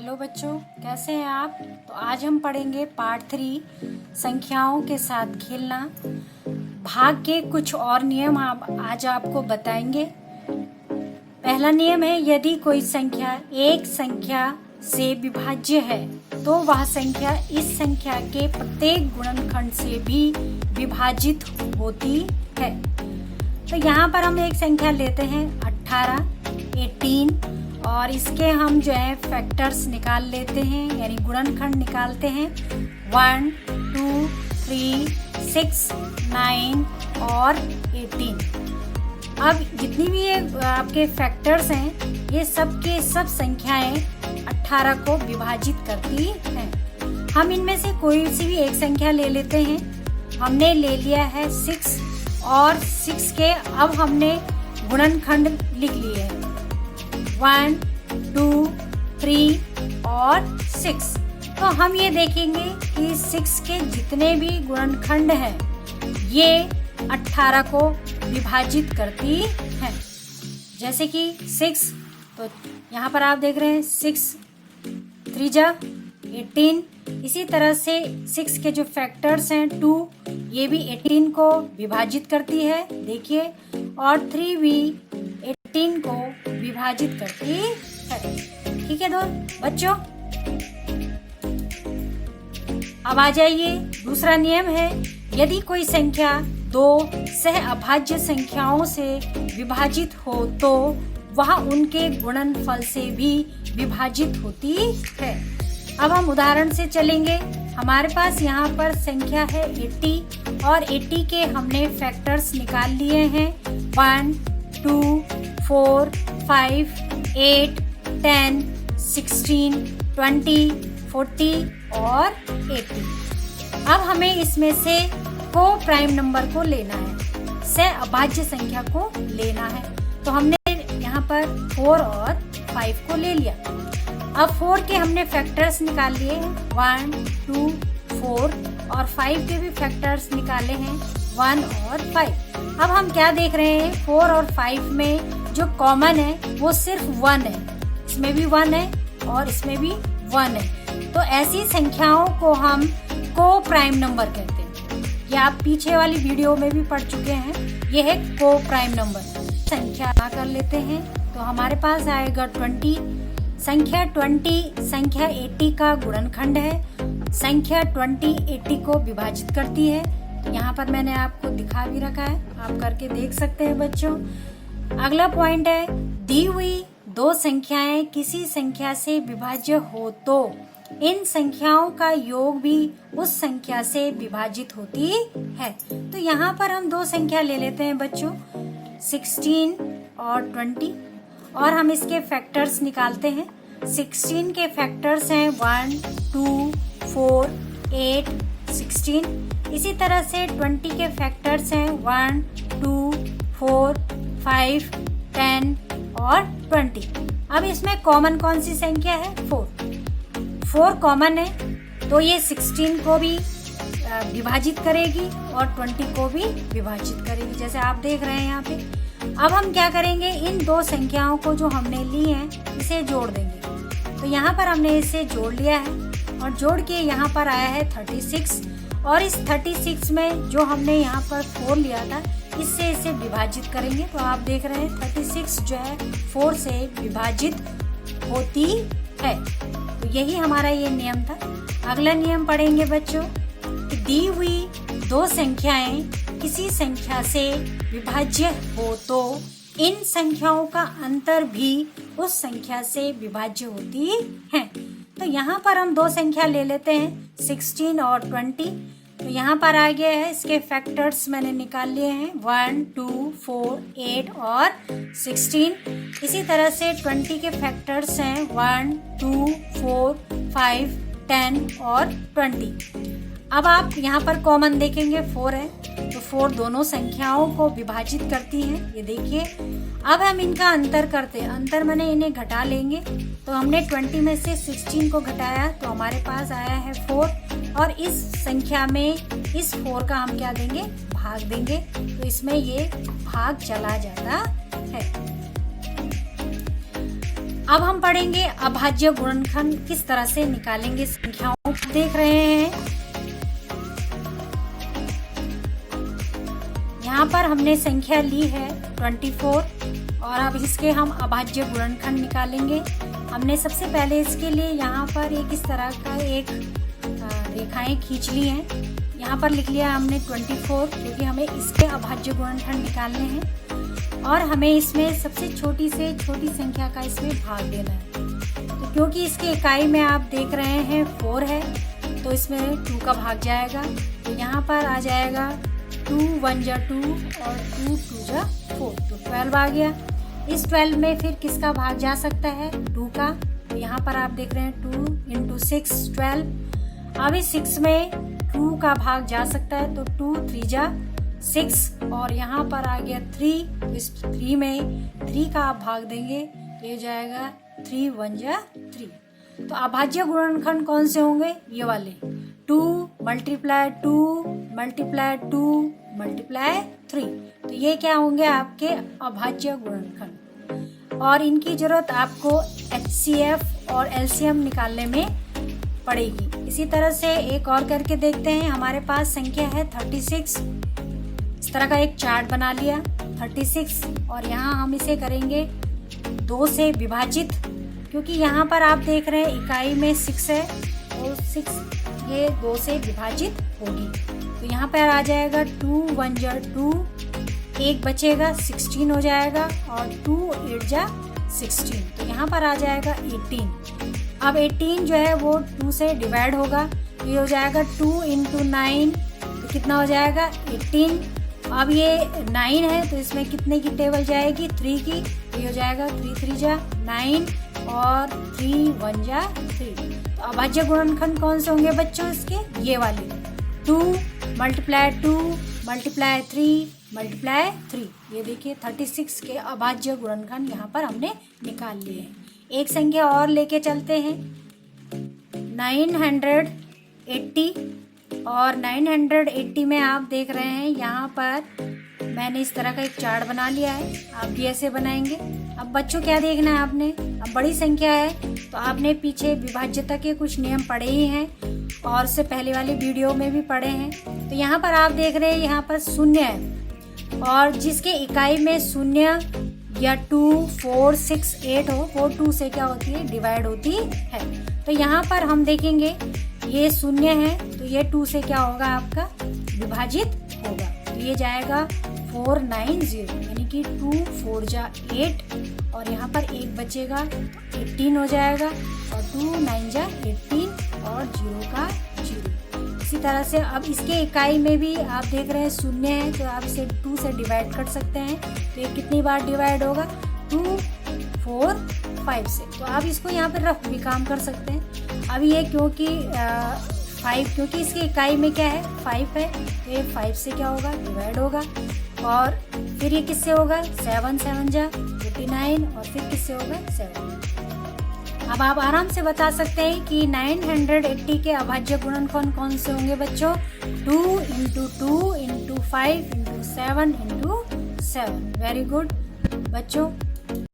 Hello बच्चों, कैसे हैं आप। तो आज हम पढ़ेंगे पार्ट 3 संख्याओं के साथ खेलना भाग के कुछ और नियम आज आपको बताएंगे। पहला नियम है, यदि कोई संख्या एक संख्या से विभाज्य है तो वह संख्या इस संख्या के प्रत्येक गुणनखंड से भी विभाजित होती है। तो यहाँ पर हम एक संख्या लेते हैं 18, 18 और इसके हम जो है फैक्टर्स निकाल लेते हैं, यानी गुणनखंड निकालते हैं 1, 2, 3, 6, 9 और 18। अब जितनी भी ये आपके फैक्टर्स हैं, ये सब के सब संख्याएं 18 को विभाजित करती हैं। हम इनमें से कोई सी भी एक संख्या ले लेते हैं। हमने ले लिया है 6 और 6 के अब हमने गुणनखंड लिख लिए हैं 1, 2, 3 और 6। तो हम ये देखेंगे कि 6 के जितने भी गुणनखंड हैं ये 18 को विभाजित करती हैं। जैसे कि 6, तो यहाँ पर आप देख रहे हैं 6 3 जा 18। इसी तरह से 6 के जो फैक्टर्स हैं 2, ये भी 18 को विभाजित करती है, देखिए। और 3 भी 18 को विभाजित करती है। ठीक है बच्चों, अब आ जाइए। दूसरा नियम है, यदि कोई संख्या दो सहअभाज्य संख्याओं से विभाजित हो तो वह उनके गुणनफल से भी विभाजित होती है। अब हम उदाहरण से चलेंगे। हमारे पास यहाँ पर संख्या है 80 और 80 के हमने फैक्टर्स निकाल लिए हैं 1, 2, 4, 5, 8, 10, 16, 20, 40 और 80। अब हमें इसमें से को प्राइम नंबर को लेना है, सहअभाज्य संख्या को लेना है। तो हमने यहाँ पर 4 और 5 को ले लिया। अब 4 के हमने फैक्टर्स निकाल लिए हैं 1, 2, 4 और 5 के भी फैक्टर्स निकाले हैं 1 और 5। अब हम क्या देख रहे हैं, 4 और 5 में जो कॉमन है वो सिर्फ 1 है। इसमें भी 1 है और इसमें भी 1 है। तो ऐसी संख्याओं को हम को प्राइम नंबर कहते हैं। ये आप पीछे वाली वीडियो में भी पढ़ चुके हैं। ये है को प्राइम नंबर। संख्या कर लेते हैं तो हमारे पास आएगा 20। संख्या 20 संख्या 80 का गुणनखंड है। संख्या 20 80 को विभाजित करती है। तो यहाँ पर मैंने आपको दिखा भी रखा है, आप करके देख सकते हैं बच्चों। अगला पॉइंट है, दी हुई दो संख्याएं किसी संख्या से विभाज्य हो तो इन संख्याओं का योग भी उस संख्या से विभाजित होती है। तो यहाँ पर हम दो संख्या ले लेते हैं बच्चों, 16 और 20 और हम इसके फैक्टर्स निकालते हैं। 16 के फैक्टर्स हैं 1, 2, 4, 8, 16। इसी तरह से 20 के फैक्टर्स हैं 1, 2, 4, 5, 10 और 20। अब इसमें कॉमन कौन सी संख्या है, 4 कॉमन है। तो ये 16 को भी विभाजित करेगी और 20 को भी विभाजित करेगी, जैसे आप देख रहे हैं यहाँ पे। अब हम क्या करेंगे, इन दो संख्याओं को जो हमने ली हैं इसे जोड़ देंगे। तो यहाँ पर हमने इसे जोड़ लिया है और जोड़ के यहाँ पर आया है 36 और इस 36 में जो हमने यहाँ पर 4 लिया था इससे इसे विभाजित करेंगे। तो आप देख रहे हैं 36 जो है 4 से विभाजित होती है। तो यही हमारा ये नियम था। अगला नियम पढ़ेंगे बच्चों, कि दी हुई दो संख्याएं किसी संख्या से विभाज्य हो तो इन संख्याओं का अंतर भी उस संख्या से विभाज्य होती है। तो यहाँ पर हम दो संख्या ले लेते हैं 16 और 20। तो यहाँ पर आ गया है, इसके फैक्टर्स मैंने निकाल लिए हैं 1, 2, 4, 8 और 16। इसी तरह से 20 के फैक्टर्स हैं 1, 2, 4, 5, 10 और 20। अब आप यहाँ पर कॉमन देखेंगे 4 है, तो 4 दोनों संख्याओं को विभाजित करती है, ये देखिए। अब हम इनका अंतर करते हैं, अंतर मैंने इन्हें घटा लेंगे। तो हमने 20 में से 16 को घटाया तो हमारे पास आया है 4 और इस संख्या में इस 4 का हम क्या देंगे, भाग देंगे। तो इसमें ये भाग चला जाता है। अब हम पढ़ेंगे अभाज्य गुणनखंड किस तरह से निकालेंगे संख्याओं को। देख रहे हैं यहाँ पर हमने संख्या ली है 24 और अब इसके हम अभाज्य गुणनखंड निकालेंगे। हमने सबसे पहले इसके लिए यहाँ पर एक इस तरह का एक रेखाएं खींच ली हैं। यहाँ पर लिख लिया हमने 24 क्योंकि हमें इसके अभाज्य गुणनखंड निकालने हैं और हमें इसमें सबसे छोटी से छोटी संख्या का इसमें भाग देना है। तो क्योंकि इसके इकाई में आप देख रहे हैं 4 है तो इसमें 2 का भाग जाएगा। तो यहाँ पर आ जाएगा 2 1 जा 2 और 2 2 जा 4 तो 12 आ गया। इस 12 में फिर किसका भाग जा सकता है 2 का। तो यहाँ पर आप देख रहे हैं 2 इंटू 6 12। अब इस 6 में 2 का भाग जा सकता है तो 2 3 जा 6 और यहाँ पर आ गया 3। तो इस 3 में 3 का आप भाग देंगे तो ये जाएगा 3 1 जा 3। तो अभाज्य गुणनखंड कौन से होंगे ये वाले 2 मल्टीप्लाई 2 मल्टीप्लाई 2 मल्टीप्लाई 3। तो ये क्या होंगे आपके अभाज्य गुणनखंड और इनकी जरूरत आपको HCF और LCM निकालने में पड़ेगी। इसी तरह से एक और करके देखते हैं। हमारे पास संख्या है 36। इस तरह का एक चार्ट बना लिया 36 और यहाँ हम इसे करेंगे 2 से विभाजित क्योंकि यहाँ पर आप देख रहे हैं इकाई में 6 है और 6 ये 2 से विभाजित होगी। तो यहाँ पर आ जाएगा 2 1 जा 2 एक बचेगा 16 हो जाएगा और 2 8 जा 16 तो यहाँ पर आ जाएगा 18। अब 18 जो है वो 2 से डिवाइड होगा तो ये हो जाएगा 2 इंटू 9 तो कितना हो जाएगा 18। अब ये 9 है तो इसमें कितने की टेबल जाएगी 3 की तो ये हो जाएगा 3 3 जा 9 और 3 1 जा 3। तो अभाज्य गुणनखंड कौन से होंगे बच्चों इसके ये वाले 2 मल्टीप्लाई 2 मल्टीप्लाई 3 मल्टीप्लाई 3। ये देखिए 36 के अभाज्य गुणनखंड यहाँ पर हमने निकाल लिए हैं। एक संख्या और लेके चलते हैं 980 और 980 में आप देख रहे हैं यहाँ पर मैंने इस तरह का एक चार्ट बना लिया है। आप भी ऐसे बनाएंगे। अब बच्चों क्या देखना है आपने अब बड़ी संख्या है तो आपने पीछे विभाज्यता के कुछ नियम पढ़े ही हैं और उससे पहले वाले वीडियो में भी पढ़े हैं। तो यहाँ पर आप देख रहे हैं यहाँ पर 0 है और जिसके इकाई में 0 या 2 4 6 8 हो वो 2 से क्या होती है डिवाइड होती है। तो यहाँ पर हम देखेंगे ये 0 है तो ये 2 से क्या होगा आपका विभाजित होगा। तो ये जाएगा 490 यानी कि 2 4 जा 8 और यहाँ पर 1 बचेगा 18 हो जाएगा और 2 9 जा 18 और 0 का 0। इसी तरह से अब इसके इकाई में भी आप देख रहे हैं 0 है तो आप इसे 2 से डिवाइड कर सकते हैं। तो ये कितनी बार डिवाइड होगा 2 4 5 से। तो आप इसको यहाँ पर रफ भी काम कर सकते हैं। अब ये क्योंकि 5 क्योंकि इसकी इकाई में क्या है 5 है तो ये 5 से क्या होगा डिवाइड होगा और फिर ये किससे होगा 7 7 जा 49 और फिर किससे होगा 7। अब आप आराम से बता सकते हैं कि 980 के अभाज्य गुणनखंड कौन से होंगे बच्चों 2 into 2 into 5 into 7 into 7। Very good बच्चों।